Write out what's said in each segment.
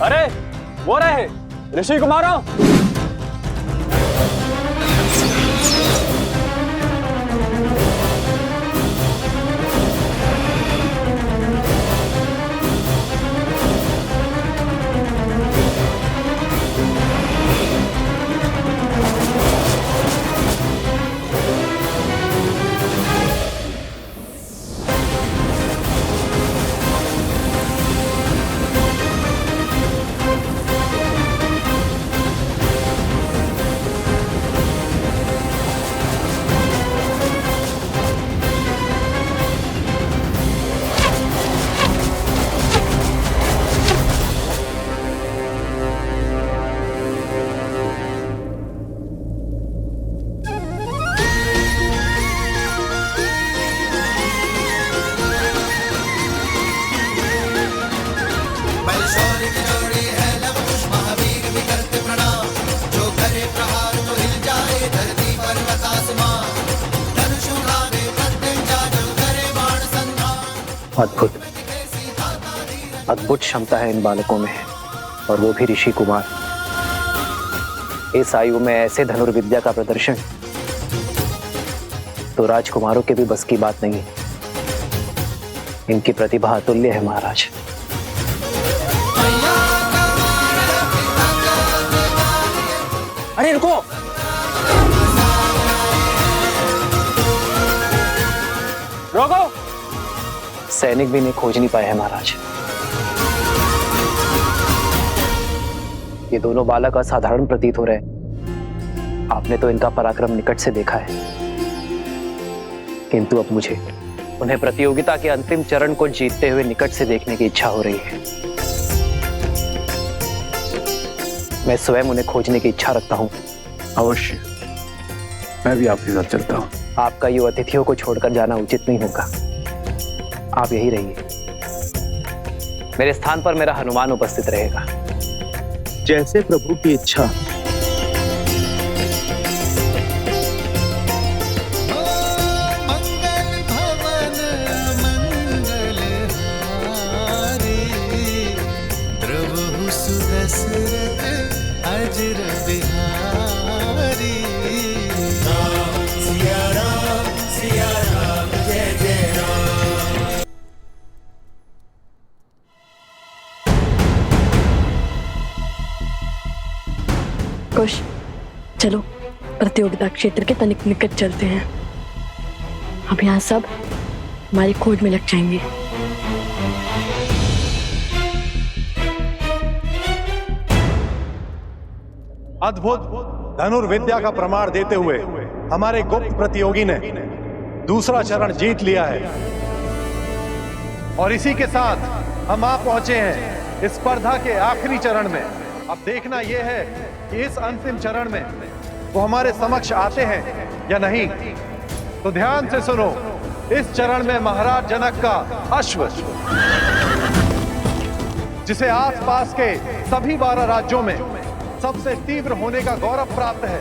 अरे वो रहे ऋषि कुमारों। अद्भुत अद्भुत क्षमता है इन बालकों में, और वो भी ऋषि कुमार। इस आयु में ऐसे धनुर्विद्या का प्रदर्शन तो राजकुमारों के भी बस की बात नहीं। इनकी प्रतिभा अतुल्य है महाराज। अरे रुको, रोको। सैनिक भी इन्हें खोज नहीं पाए हैं महाराज। ये दोनों बालक असाधारण प्रतीत हो रहे हैं। आपने तो इनका पराक्रम निकट से देखा है, किंतु अब मुझे उन्हें प्रतियोगिता के अंतिम चरण को जीतते हुए निकट से देखने की इच्छा हो रही है। मैं स्वयं उन्हें खोजने की इच्छा रखता हूं। अवश्य, मैं भी आपके साथ चलता हूं। आपका यूं अतिथियों को छोड़कर जाना उचित नहीं होगा। आप यही रहिए। मेरे स्थान पर मेरा हनुमान उपस्थित रहेगा। जैसे प्रभु की इच्छा। कुश, चलो प्रतियोगिता क्षेत्र के तनिक निकट चलते हैं। अब यहाँ सब हमारी खोज में लग जाएंगे। अद्भुत धनुर्विद्या का प्रमाण देते हुए हमारे गुप्त प्रतियोगी ने दूसरा चरण जीत लिया है, और इसी के साथ हम आ पहुंचे हैं इस स्पर्धा के आखिरी चरण में। अब देखना यह है कि इस अंतिम चरण में वो हमारे समक्ष आते हैं या नहीं। तो ध्यान से सुनो, इस चरण में महाराज जनक का अश्व, जिसे आसपास के सभी 12 राज्यों में सबसे तीव्र होने का गौरव प्राप्त है,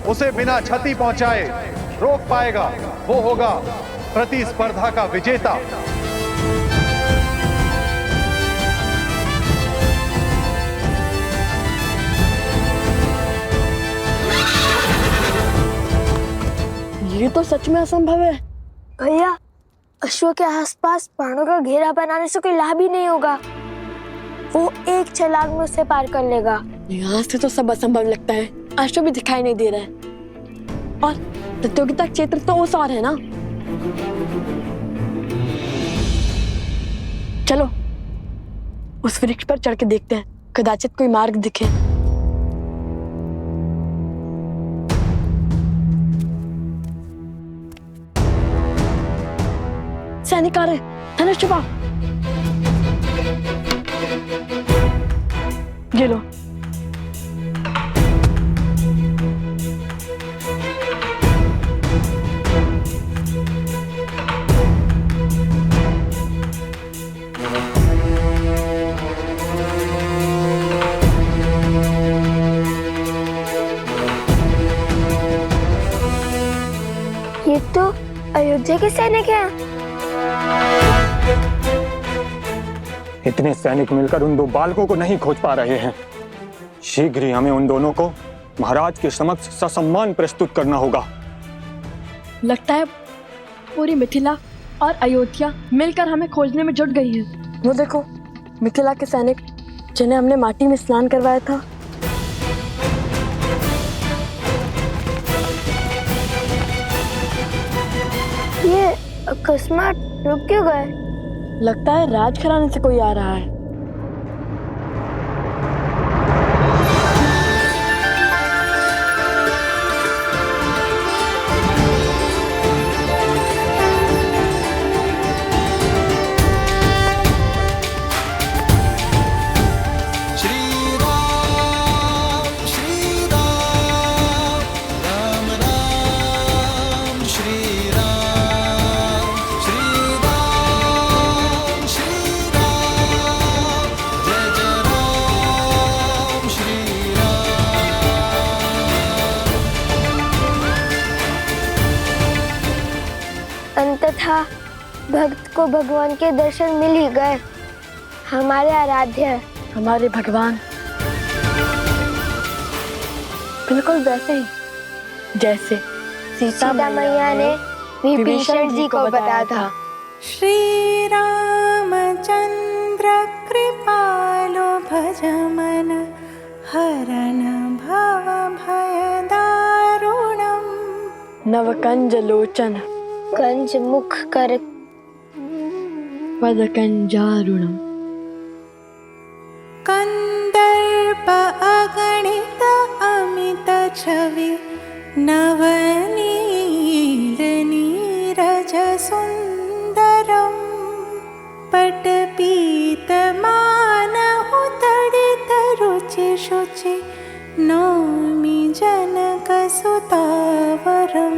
उसे बिना क्षति पहुंचाए रोक पाएगा, वो होगा प्रतिस्पर्धा का विजेता। ये तो सच में असंभव है। भैया, अश्व के आसपास बाणों का घेरा बनाने से कोई लाभ ही नहीं होगा। वो एक छलांग में उसे पार कर लेगा। यहाँ से तो सब असंभव लगता है। अश्व भी दिखाई नहीं दे रहा है, और प्रतियोगिता क्षेत्र तो उस और है ना। चलो उस वृक्ष पर चढ़ के देखते हैं, कदाचित कोई मार्ग दिखे। सैनिक आ रहे, धनुष छुपा। ये लो। ये तो अयोध्या के सैनिक हैं। इतने सैनिक मिलकर उन 2 बालकों को नहीं खोज पा रहे हैं। शीघ्र ही हमें उन दोनों को महाराज के समक्ष ससम्मान प्रस्तुत करना होगा। लगता है पूरी मिथिला और अयोध्या मिलकर हमें खोजने में जुट गई है। वो देखो, मिथिला के सैनिक जिन्हें हमने माटी में स्नान करवाया था। ये अकस्मात रुक क्यों गए? लगता है राजघराने से कोई आ रहा है। अंततः भक्त को भगवान के दर्शन मिल ही गए। हमारे आराध्य, हमारे भगवान बिल्कुल वैसे ही जैसे सीता मैया ने विभीषण जी को बताया था। श्री रामचंद्र कृपालो भजमन हरण भव भय दारुणम। नवकंज लोचन कंज मुख कर वदकंजारुणम। कंदर्प अगणित अमित छवि नवनील नीरज सुंदरम। पटपीत मानहु तडित रुचि शुचि नौमि जनक सुतावरम।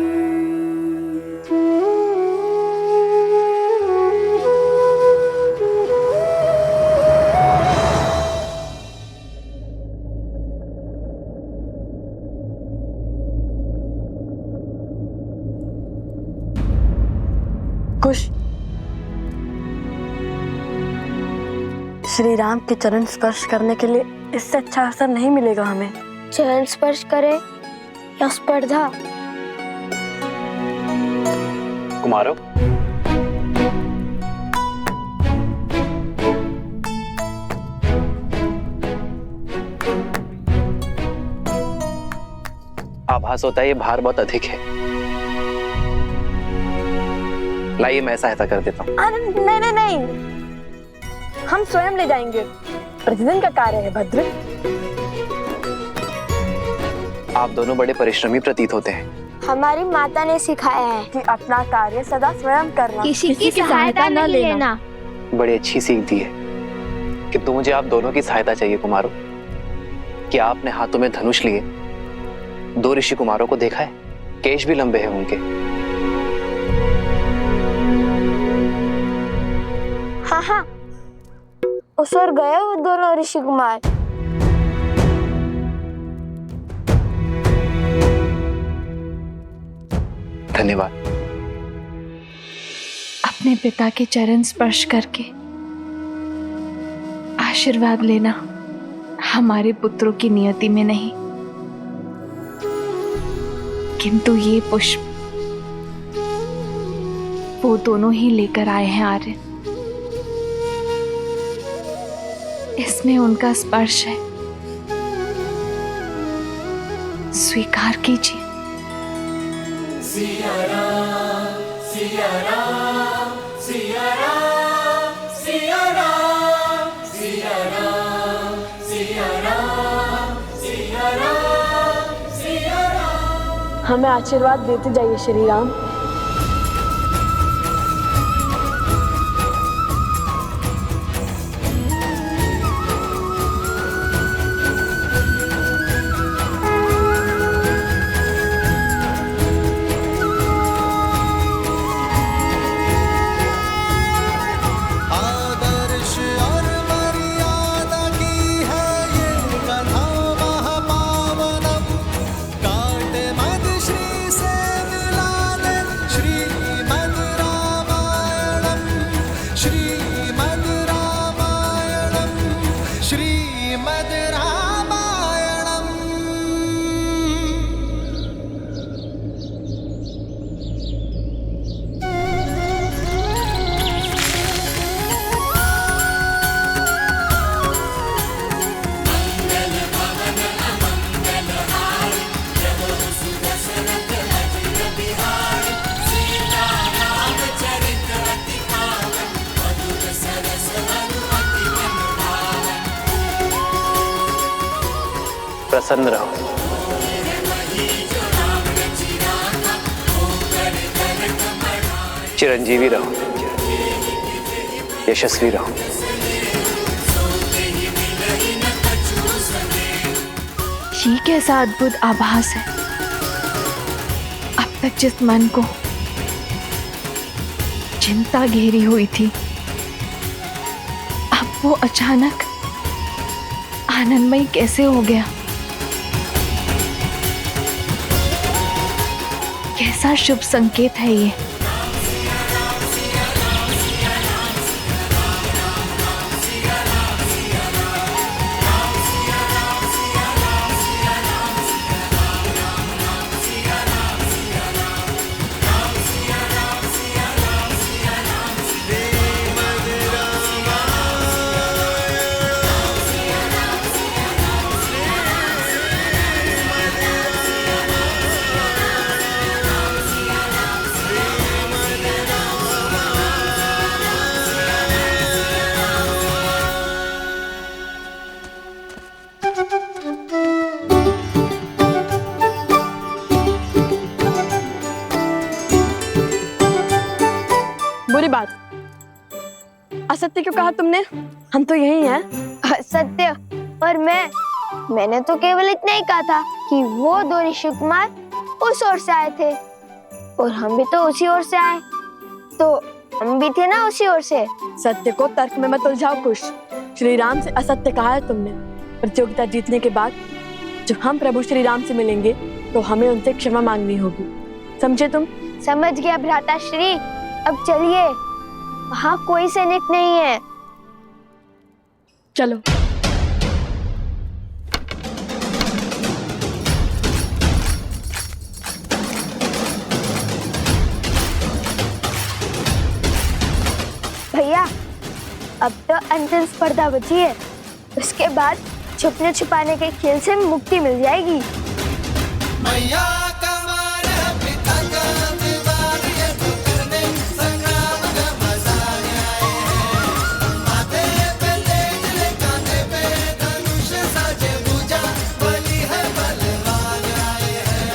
कुश, श्री राम के चरण स्पर्श करने के लिए इससे अच्छा अवसर नहीं मिलेगा हमें। चरण स्पर्श करे या स्पर्धा? कुमारों, आभास होता है ये भार बहुत अधिक है। लाइए मैं सहायता कर देता हूँ। नहीं नहीं नहीं, हम स्वयं ले जाएंगे। प्रतिदिन का कार्य है भद्र। आप दोनों बड़े परिश्रमी प्रतीत होते हैं। हमारी माता ने सिखाया है कि अपना कार्य सदा स्वयं करना, किसी की सहायता न लेना। बड़ी अच्छी सीख दी है। किंतु मुझे आप दोनों की सहायता चाहिए कुमारों। कि आपने हाथों में धनुष लिए 2 ऋषि कुमारों को देखा है? केश भी लंबे हैं उनके। हाँ, उस ओर गए वो दोनों ऋषि कुमार। धन्यवाद। अपने पिता के चरण स्पर्श करके आशीर्वाद लेना हमारे पुत्रों की नियति में नहीं, किंतु ये पुष्प वो दोनों ही लेकर आए हैं आर्य। इसमें उनका स्पर्श है, स्वीकार कीजिए। सिया राम, सिया राम, सिया राम, सिया राम, सिया राम, सिया राम, सिया राम, सिया राम। हमें आशीर्वाद देते जाइए श्री राम। प्रसन्न रहो, चिरंजीवी रहो, यशस्वी रहो। ये कैसा अद्भुत आभास है। अब तक जिस मन को चिंता घेरी हुई थी, अब वो अचानक आनंदमयी कैसे हो गया। कैसा शुभ संकेत है ये। बुरी बात, असत्य क्यों कहा तुमने? हम तो यही हैं। सत्य और मैंने तो केवल इतना ही कहा था कि वो दो ऋषि कुमार उस ओर से आए थे और हम भी तो उसी ओर से आए, तो हम भी थे ना उसी ओर से। सत्य को तर्क में मत उलझाओ कुश। श्री राम से असत्य कहा है तुमने। प्रतियोगिता जीतने के बाद जब हम प्रभु श्री राम से मिलेंगे तो हमें उनसे क्षमा मांगनी होगी, समझे तुम? समझ गया भ्राता श्री। अब चलिए, वहाँ कोई सैनिक नहीं है। चलो। भैया, अब तो अंतिम स्पर्धा बची है, उसके बाद छुपने छुपाने के खेल से मुक्ति मिल जाएगी। मैया कमाल पिता का दीवार ये तो करने संग्राम का मजा आए हैं। माथे पे तेज ले कांधे पे धनुष साजे भुजा, बली है बलवान आए हैं।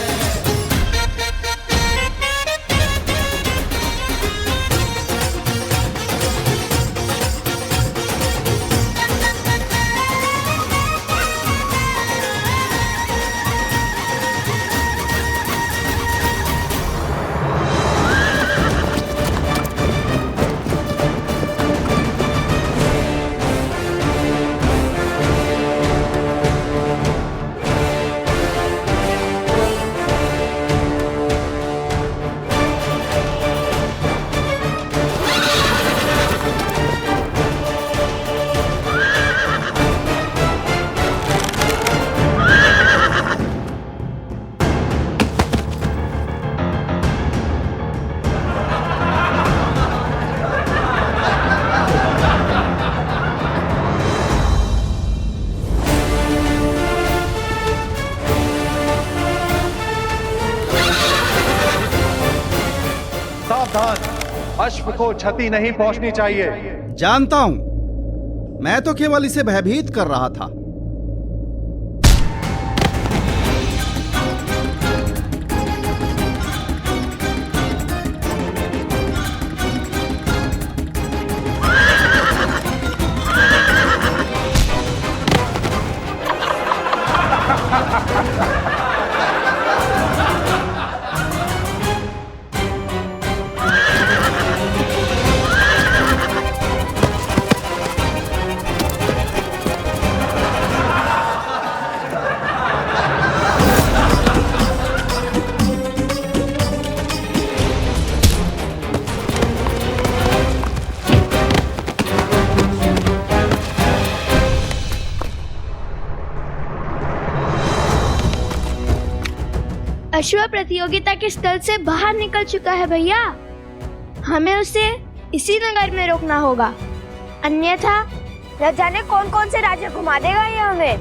सावधान, अश्व को क्षति नहीं पहुंचनी चाहिए। जानता हूं, मैं तो केवल इसे भयभीत कर रहा था। अश्व प्रतियोगिता के स्थल से बाहर निकल चुका है भैया। हमें उसे इसी नगर में रोकना होगा, अन्यथा न जाने कौन कौन से राज्य घुमा देगा ये हमें।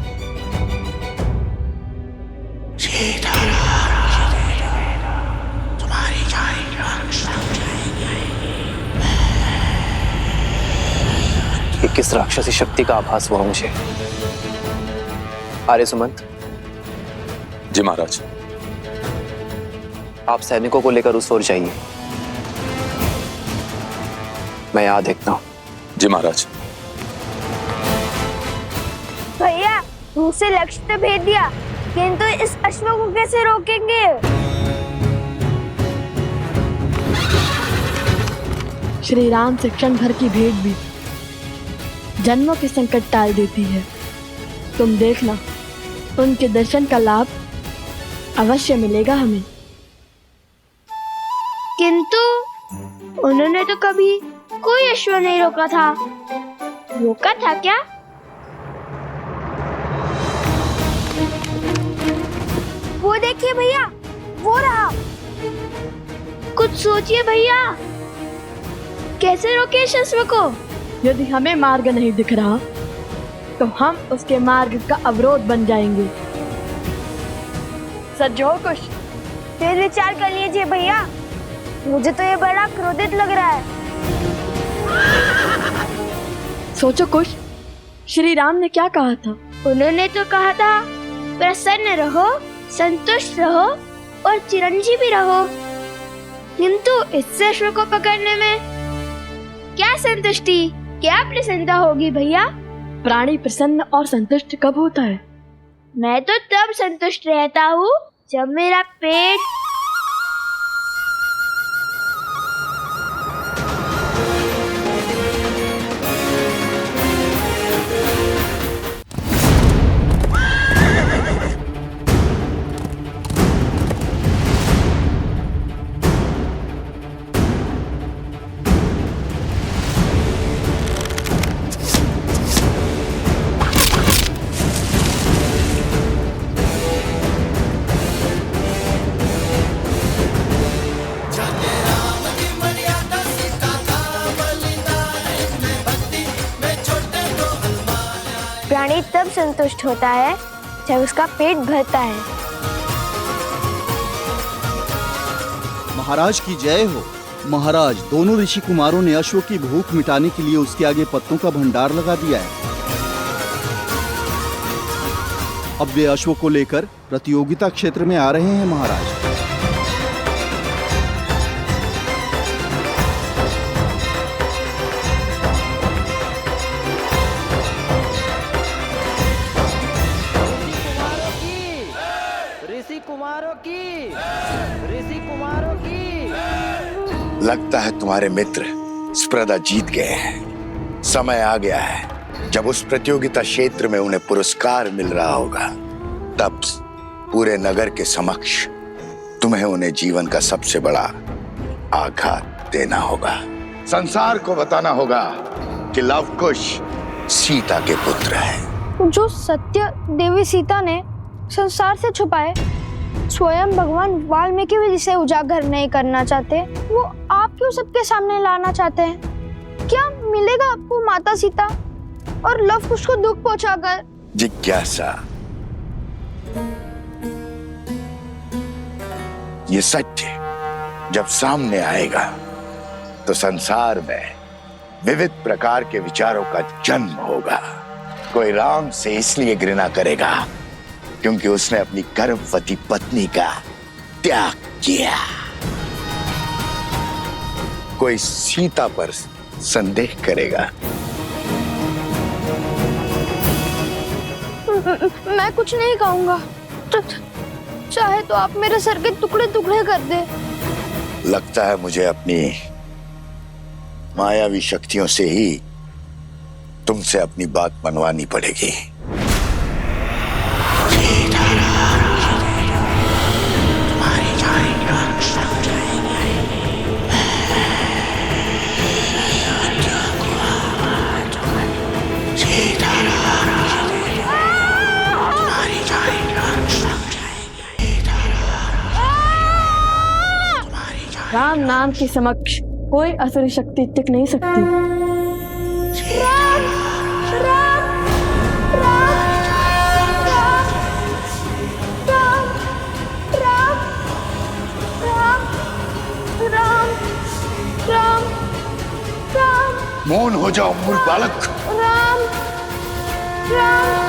ये किस राक्षसी शक्ति का आभास हुआ मुझे? आर्य सुमंत, जी महाराज। आप सैनिकों को लेकर उस ओर जाइए, मैं यहां देखता हूं। जी महाराज। भैया दूसरे लक्ष्य तो भेज दिया, किंतु इस अश्व को कैसे रोकेंगे? श्री राम से क्षण भर की भेंट भी जन्मों के संकट टाल देती है। तुम देखना, उनके दर्शन का लाभ अवश्य मिलेगा हमें। किंतु उन्होंने तो कभी कोई अश्व नहीं रोका था। रोका था क्या? वो देखिए भैया, वो रहा। कुछ सोचिए भैया, कैसे रोके इस अश्व को? यदि हमें मार्ग नहीं दिख रहा तो हम उसके मार्ग का अवरोध बन जाएंगे। सज्जो कुछ फिर विचार कर लीजिए भैया, मुझे तो ये बड़ा क्रोधित लग रहा है। सोचो कुछ, श्री राम ने क्या कहा था? उन्होंने तो कहा था प्रसन्न रहो, संतुष्ट रहो और चिरंजीवी रहो। किंतु इस अश्व को पकड़ने में क्या संतुष्टि, क्या प्रसन्नता होगी भैया? प्राणी प्रसन्न और संतुष्ट कब होता है? मैं तो तब संतुष्ट रहता हूँ जब मेरा पेट प्राणी तब संतुष्ट होता है जब उसका पेट भरता है। महाराज की जय हो। महाराज, दोनों ऋषि कुमारों ने अश्व की भूख मिटाने के लिए उसके आगे पत्तों का भंडार लगा दिया है। अब वे अश्व को लेकर प्रतियोगिता क्षेत्र में आ रहे हैं महाराज। लगता है तुम्हारे मित्र स्पर्धा जीत गए हैं। समय आ गया है जब उस प्रतियोगिता क्षेत्र में उन्हें पुरस्कार मिल रहा होगा। तब पूरे नगर के समक्ष तुम्हें उन्हें जीवन का सबसे बड़ा आघात देना होगा। संसार को बताना होगा कि लव कुश सीता के पुत्र है। जो सत्य देवी सीता ने संसार से छुपाए, स्वयं भगवान वाल्मीकि भी जिसे उजागर नहीं करना चाहते, वो आप क्यों सबके सामने लाना चाहते हैं? क्या मिलेगा आपको माता सीता और लव कुश को दुख पहुंचाकर? जिज्ञासा, ये सत्य जब सामने आएगा तो संसार में विविध प्रकार के विचारों का जन्म होगा। कोई राम से इसलिए घृणा करेगा क्योंकि उसने अपनी गर्भवती पत्नी का त्याग किया। कोई सीता पर संदेह करेगा। मैं कुछ नहीं कहूंगा, चाहे तो आप मेरे सर के टुकड़े टुकड़े कर दे। लगता है मुझे अपनी मायावी शक्तियों से ही तुमसे अपनी बात मनवानी पड़ेगी। राम नाम के समक्ष कोई असुरी शक्ति टिक नहीं सकती। राम, राम, राम, राम, राम, राम, राम, राम, राम, राम। मौन हो जाओ मूर्ख बालक। राम, राम।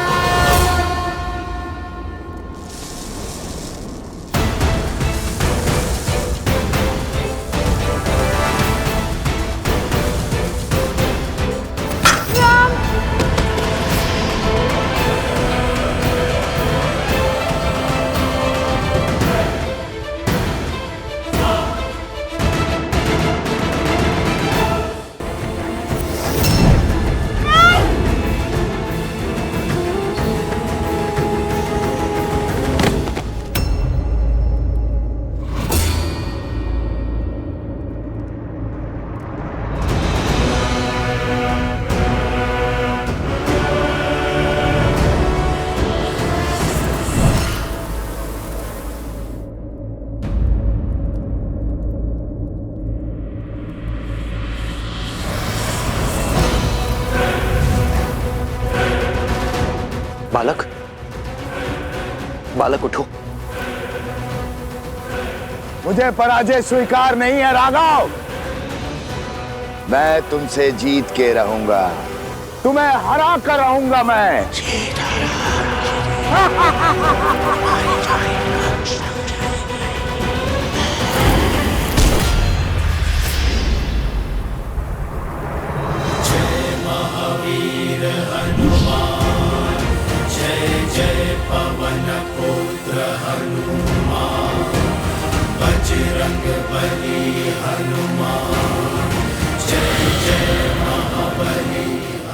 बालक, बालक उठो। मुझे पराजय स्वीकार नहीं है राघव। मैं तुमसे जीत के रहूंगा, तुम्हें हरा कर रहूंगा मैं।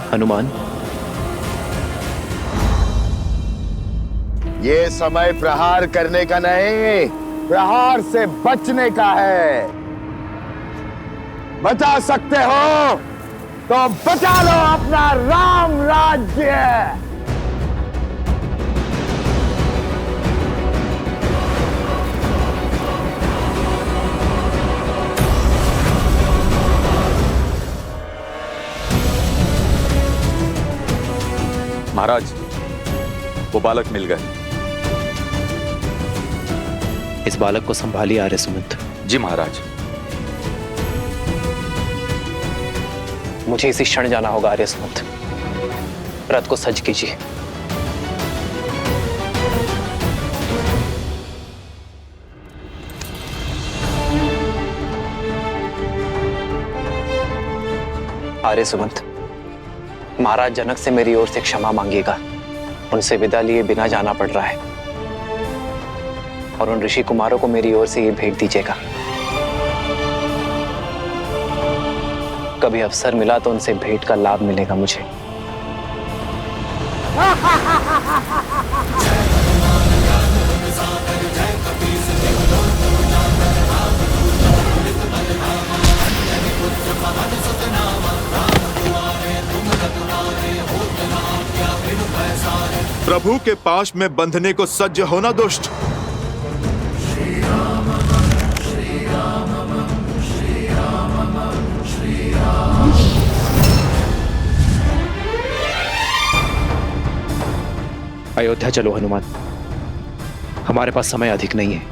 हनुमान, ये समय प्रहार करने का नहीं, प्रहार से बचने का है। बचा सकते हो तो बचा लो अपना राम राज्य। महाराज, वो बालक मिल गए। इस बालक को संभालिए आर्य सुमंत। जी महाराज। मुझे इसी क्षण जाना होगा आर्य सुमंत। रथ को सज्ज कीजिए। आर्य सुमंत, महाराज जनक से मेरी ओर से क्षमा मांगिएगा। उनसे विदा लिए बिना जाना पड़ रहा है, और उन ऋषि कुमारों को मेरी ओर से ये भेंट दीजिएगा। कभी अवसर मिला तो उनसे भेंट का लाभ मिलेगा मुझे। प्रभु के पाश में बंधने को सज्ज होना दुष्ट। अयोध्या चलो हनुमान, हमारे पास समय अधिक नहीं है।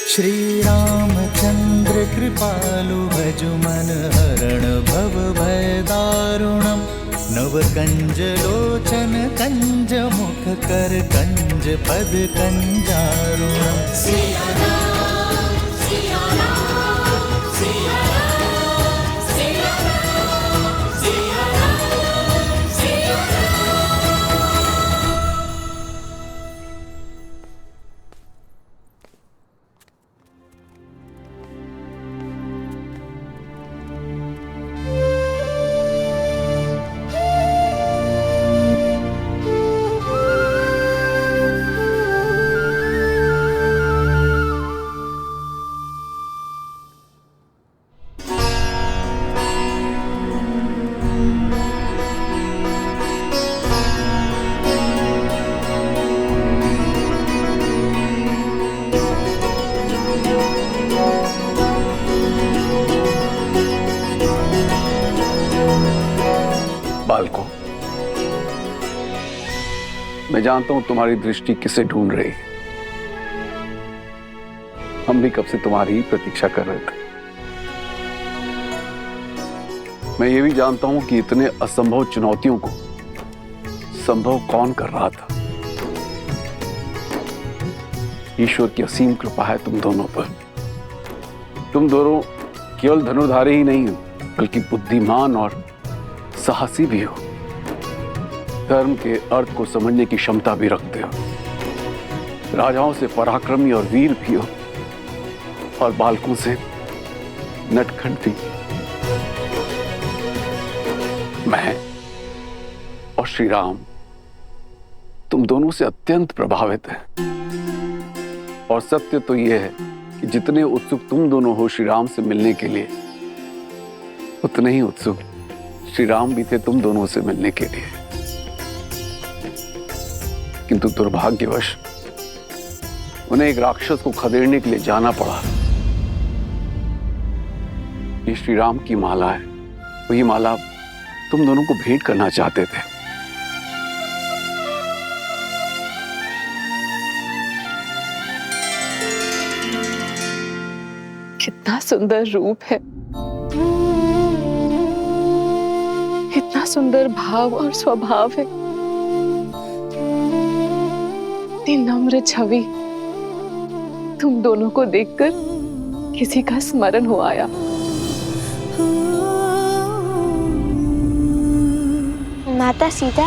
श्री रामचंद्र कृपालु भजु मन हरण भव भय दारुणम। नव कंज लोचन कंज मुख कर कंज पद कंजारुणम। सिया राम, सिया राम, सिया राम, सिया राम, सिया राम, सिया बालकों, मैं जानता हूं तुम्हारी दृष्टि किसे ढूंढ रही है। हम भी कब से तुम्हारी ही प्रतीक्षा कर रहे थे। मैं ये भी जानता हूं कि इतने असंभव चुनौतियों को संभव कौन कर रहा था। ईश्वर की असीम कृपा है तुम दोनों पर। तुम दोनों केवल धनुर्धारी ही नहीं हो, बल्कि बुद्धिमान और साहसी भी हो। धर्म के अर्थ को समझने की क्षमता भी रखते हो। राजाओं से पराक्रमी और वीर भी हो, और बालकों से नटखट भी। मैं और श्री राम तुम दोनों से अत्यंत प्रभावित हैं। और सत्य तो यह है कि जितने उत्सुक तुम दोनों हो श्री राम से मिलने के लिए, उतने ही उत्सुक श्री राम भी थे तुम दोनों से मिलने के लिए। किंतु दुर्भाग्यवश उन्हें एक राक्षस को खदेड़ने के लिए जाना पड़ा। ये श्री राम की माला है, वही माला तुम दोनों को भेंट करना चाहते थे। कितना सुंदर रूप है, इतना सुंदर भाव और स्वभाव है, इतनी नम्र छवि। तुम दोनों को देखकर किसी का स्मरण हो आया। माता सीता,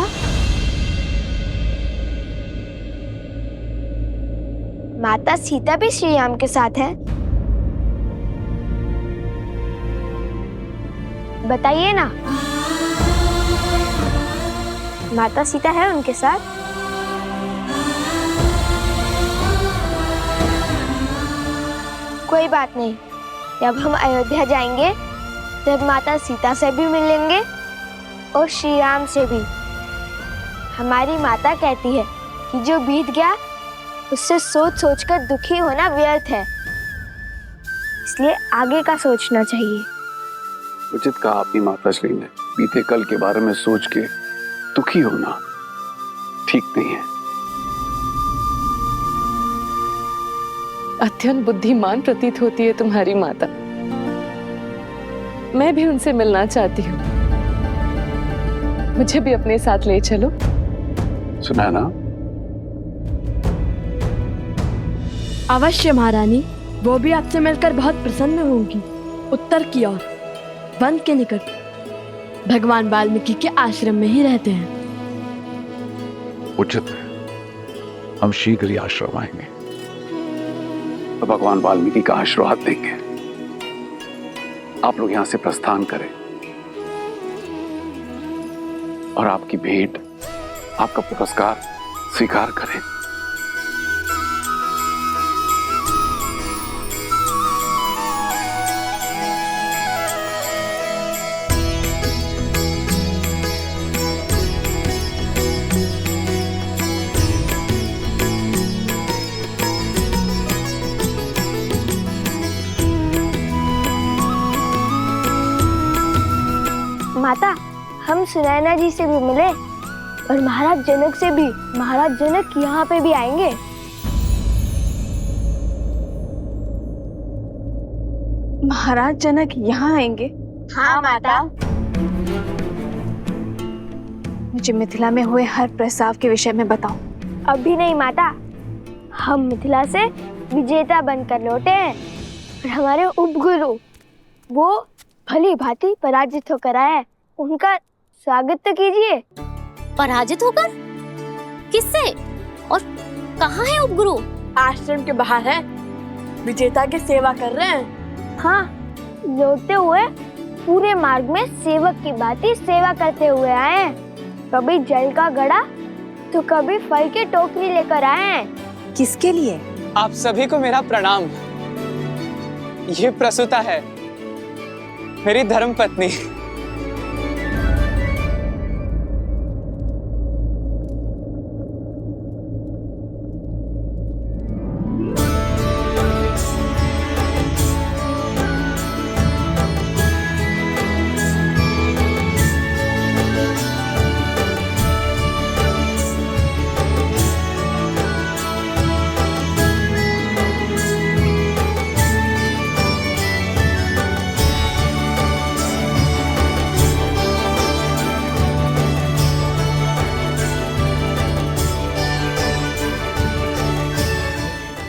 माता सीता भी श्री राम के साथ है? बताइए ना, माता सीता है उनके साथ? कोई बात नहीं, जब हम अयोध्या जाएंगे तब माता सीता से भी मिलेंगे और श्री राम से भी। हमारी माता कहती है कि जो बीत गया उससे सोच सोचकर दुखी होना व्यर्थ है, इसलिए आगे का सोचना चाहिए। उचित कहा आपकी माताश्री ने, बीते कल के बारे में सोच के दुखी होना ठीक नहीं है। अत्यंत बुद्धिमान प्रतीत होती है तुम्हारी माता। मैं भी उनसे मिलना चाहती हूँ, मुझे भी अपने साथ ले चलो। सुना ना? अवश्य महारानी, वो भी आपसे मिलकर बहुत प्रसन्न होंगी। उत्तर की ओर वन के निकट भगवान वाल्मीकि के आश्रम में ही रहते हैं। उचित है, हम शीघ्र ही आश्रम आएंगे तो भगवान वाल्मीकि का आशीर्वाद देंगे। आप लोग यहां से प्रस्थान करें और आपकी भेंट, आपका पुरस्कार स्वीकार करें। माता, हम सुनैना जी से भी मिले और महाराज जनक से भी। महाराज जनक यहाँ पे भी आएंगे। महाराज जनक यहाँ आएंगे? हाँ माता। मुझे मिथिला में हुए हर प्रस्ताव के विषय में बताओ। अभी नहीं माता, हम मिथिला से विजेता बनकर लौटे हैं और हमारे उपगुरु वो भली भांति पराजित होकर आए हैं। उनका स्वागत तो कीजिए। पराजित होकर? किससे और कहाँ है उपगुरु? आश्रम के बाहर है, विजेता की सेवा कर रहे हैं। हाँ, लौटते हुए पूरे मार्ग में सेवक की भांति सेवा करते हुए आए हैं। कभी जल का घड़ा तो कभी फल की टोकरी लेकर आए हैं। किसके लिए? आप सभी को मेरा प्रणाम। ये प्रसूता है, मेरी धर्मपत्नी।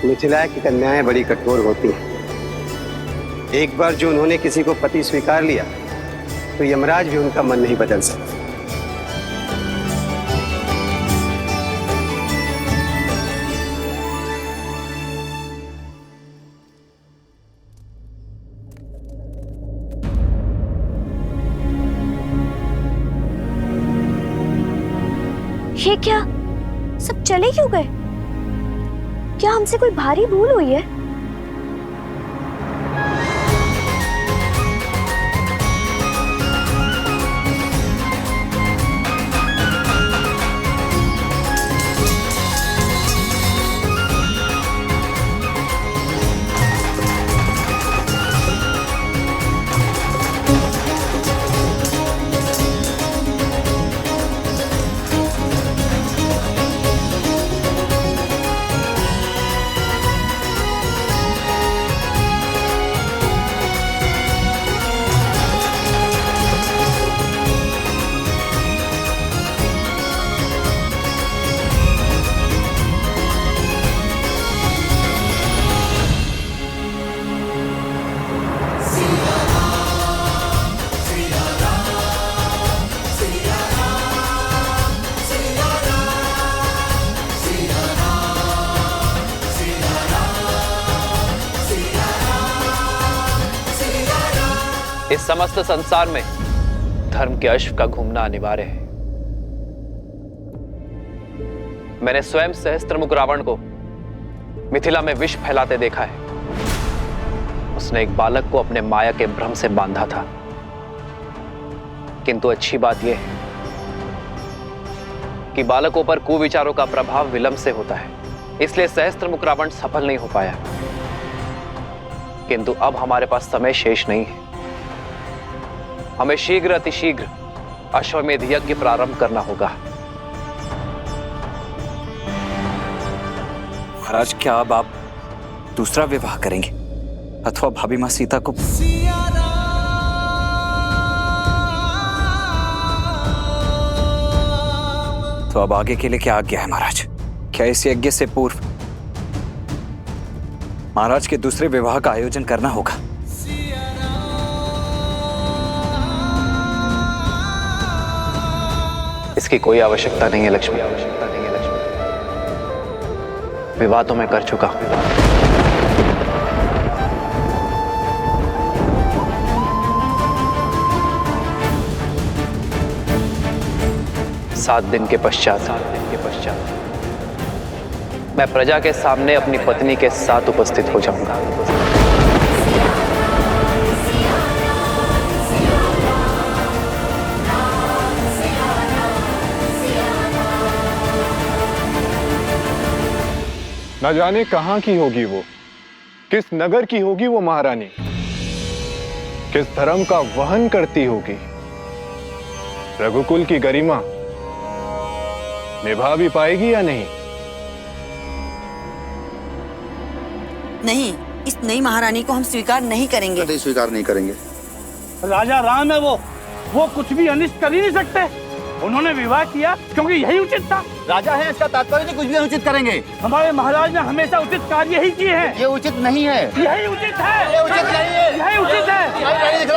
मिथिला की कन्याएं बड़ी कठोर होती हैं। एक बार जो उन्होंने किसी को पति स्वीकार लिया तो यमराज भी उनका मन नहीं बदल सकता। ये क्या, सब चले क्यों गए? क्या हमसे कोई भारी भूल हुई है? इस समस्त संसार में धर्म के अश्व का घूमना अनिवार्य है। मैंने स्वयं सहस्त्रमुख रावण को मिथिला में विष फैलाते देखा है। उसने एक बालक को अपने माया के भ्रम से बांधा था। किंतु अच्छी बात यह है कि बालकों पर कुविचारों का प्रभाव विलंब से होता है, इसलिए सहस्त्रमुख रावण सफल नहीं हो पाया। किंतु अब हमारे पास समय शेष नहीं है। हमें शीघ्र अतिशीघ्र अश्वमेध यज्ञ प्रारंभ करना होगा। महाराज, क्या अब आप दूसरा विवाह करेंगे अथवा भाभी मां सीता को? तो अब आगे के लिए क्या आज्ञा है महाराज? क्या इस यज्ञ से पूर्व महाराज के दूसरे विवाह का आयोजन करना होगा? इसकी कोई आवश्यकता नहीं है लक्ष्मी। विवाह तो मैं कर चुका हूं। सात दिन के पश्चात मैं प्रजा के सामने अपनी पत्नी के साथ उपस्थित हो जाऊंगा। न जाने कहां की होगी वो, किस नगर की होगी वो महारानी, किस धर्म का वहन करती होगी। रघुकुल की गरिमा निभा भी पाएगी या नहीं? नहीं, इस नई महारानी को हम स्वीकार नहीं करेंगे। कभी स्वीकार नहीं करेंगे। राजा राम है वो कुछ भी अनिष्ट कर ही नहीं सकते। उन्होंने विवाह किया क्योंकि यही उचित था। राजा है, इसका तात्पर्य नहीं कुछ भी अनुचित करेंगे। हमारे महाराज ने हमेशा उचित कार्य ही किए हैं। ये उचित नहीं है। यही उचित है। ये उचित नहीं है। यही उचित है।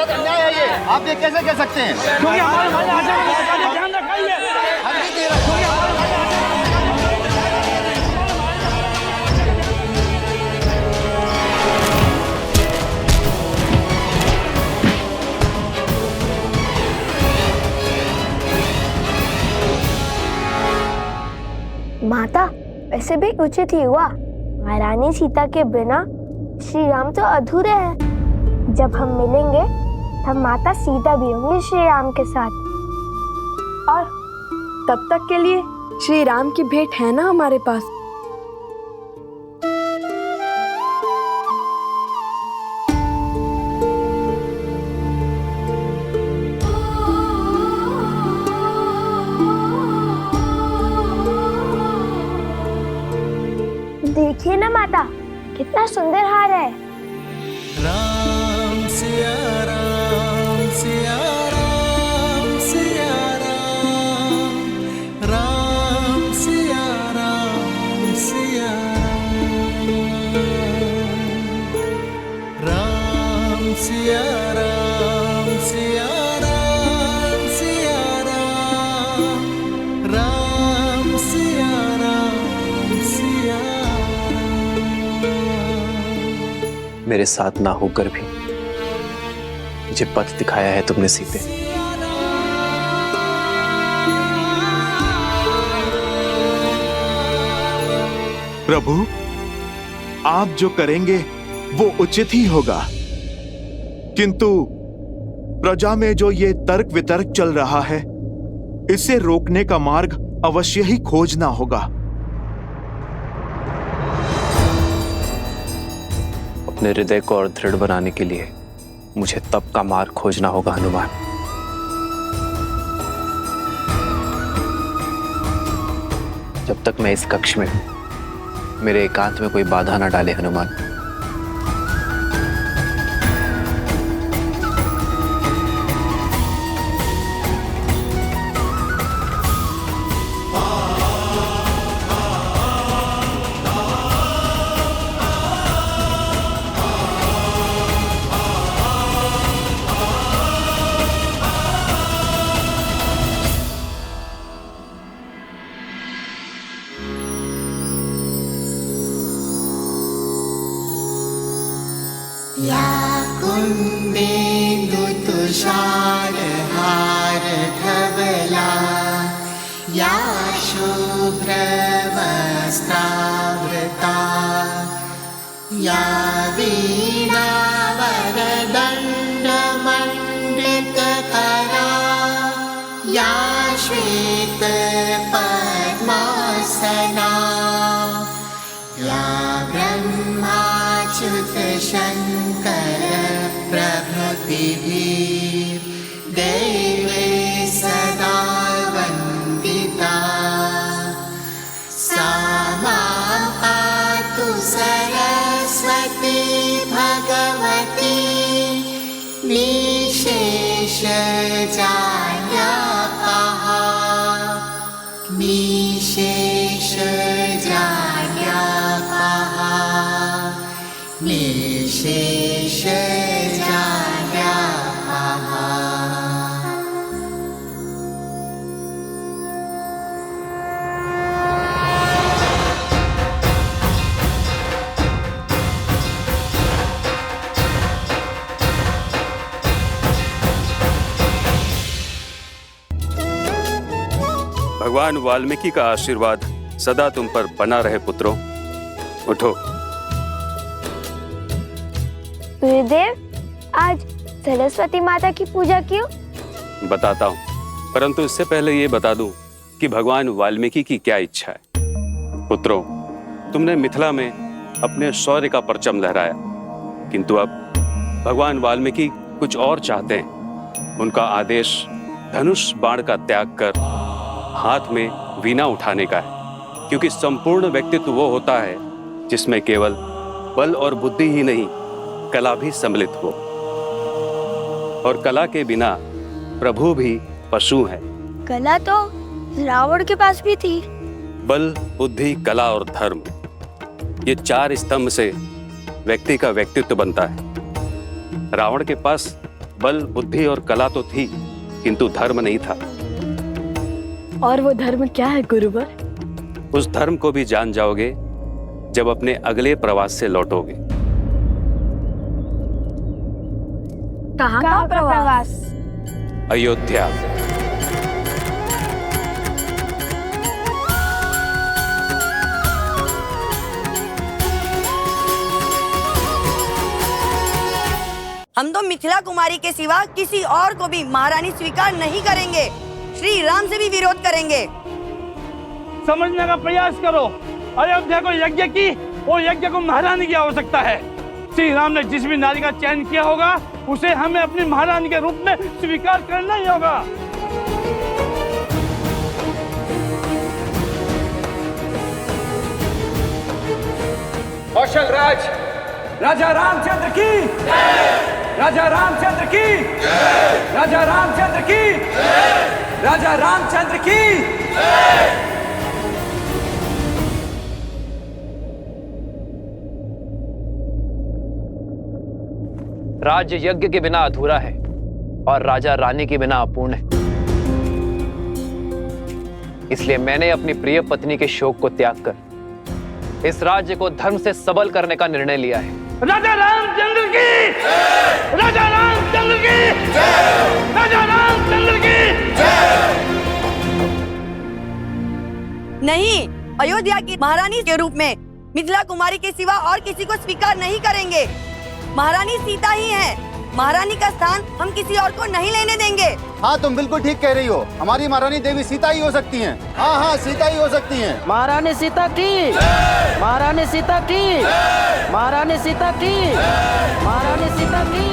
अन्याय है ये। आप ये कैसे कह सकते हैं? क्योंकि हमारे महाराजा ने ध्यान रखा ही है। माता, वैसे भी उचित ही हुआ। महारानी सीता के बिना श्री राम तो अधूरे हैं। जब हम मिलेंगे तब माता सीता भी होंगी श्री राम के साथ। और तब तक के लिए श्री राम की भेंट है ना हमारे पास। देखिए ना माता, कितना सुंदर हार है। राम सिया राम सिया राम सिया राम, राम सिया राम सिया राम, सिया राम सिया राम सिया राम, राम सिया राम सिया। मेरे साथ ना होकर भी मुझे पथ दिखाया है तुमने सीते। प्रभु, आप जो करेंगे वो उचित ही होगा, किंतु प्रजा में जो ये तर्क वितर्क चल रहा है, इसे रोकने का मार्ग अवश्य ही खोजना होगा। अपने हृदय को और दृढ़ बनाने के लिए मुझे तप का मार्ग खोजना होगा हनुमान। जब तक मैं इस कक्ष में हूं, मेरे एकांत में कोई बाधा ना डाले हनुमान। विशाल हार धवला या शुभ्रवस्त्रावृता या वीणा वरदण्डमण्डितकरा या श्वेत पद्मासना या ब्रह्माच्युत शङ्कर प्रभृतिभिः देवे सदा वन्दिता सा मां पातु सरस्वती भगवती निशेषजाड्यापः निशेषजाड्यापः निशेषजाड्यापः। भगवान वाल्मीकि का आशीर्वाद सदा तुम पर बना रहे पुत्रों। उठो। गुरुदेव, आज सरस्वती माता की पूजा क्यों? बताता हूँ, परंतु इससे पहले ये बता दूं कि भगवान वाल्मीकि की क्या इच्छा है। पुत्रों, तुमने मिथिला में अपने शौर्य का परचम लहराया, किंतु अब भगवान वाल्मीकि कुछ और चाहते हैं। उनका आदेश धनुष बाण का त्याग कर हाथ में वीणा उठाने का है, क्योंकि संपूर्ण व्यक्तित्व वो होता है जिसमें केवल बल और बुद्धि ही नहीं, कला भी सम्मिलित हो। और कला के बिना प्रभु भी पशु हैं। कला तो रावण के पास भी थी। बल, बुद्धि, कला और धर्म, ये चार स्तंभ से व्यक्ति का व्यक्तित्व बनता है। रावण के पास बल, बुद्धि और कला तो थी, किंतु धर्म नहीं था। और वो धर्म क्या है गुरुवर? उस धर्म को भी जान जाओगे जब अपने अगले प्रवास से लौटोगे। कहाँ का प्रवास? अयोध्या। हम तो मिथिला कुमारी के सिवा किसी और को भी महारानी स्वीकार नहीं करेंगे। श्री राम से भी विरोध करेंगे। समझने का प्रयास करो। अयोध्या को यज्ञ की और यज्ञ को महारानी की आवश्यकता है। श्री राम ने जिस भी नारी का चयन किया होगा उसे हमें अपनी महारानी के रूप में स्वीकार करना ही होगा। कौशल राज राजा रामचंद्र की, राजा रामचंद्र की, राजा रामचंद्र की, राजा रामचंद्र की। राज्य यज्ञ के बिना अधूरा है और राजा रानी के बिना अपूर्ण है। इसलिए मैंने अपनी प्रिय पत्नी के शोक को त्याग कर इस राज्य को धर्म से सबल करने का निर्णय लिया है। राजा रामचंद्र की, राजा रामचंद्र की, राजा रामचंद्र की। नहीं, अयोध्या की महारानी के रूप में मिथिला कुमारी के सिवा और किसी को स्वीकार नहीं करेंगे। महारानी सीता ही है। महारानी का स्थान हम किसी और को नहीं लेने देंगे। हाँ, तुम बिल्कुल ठीक कह रही हो। हमारी महारानी देवी सीता ही हो सकती हैं। हाँ हाँ, सीता ही हो सकती हैं। महारानी सीता की, महारानी सीता की, महारानी सीता की, महारानी सीता की।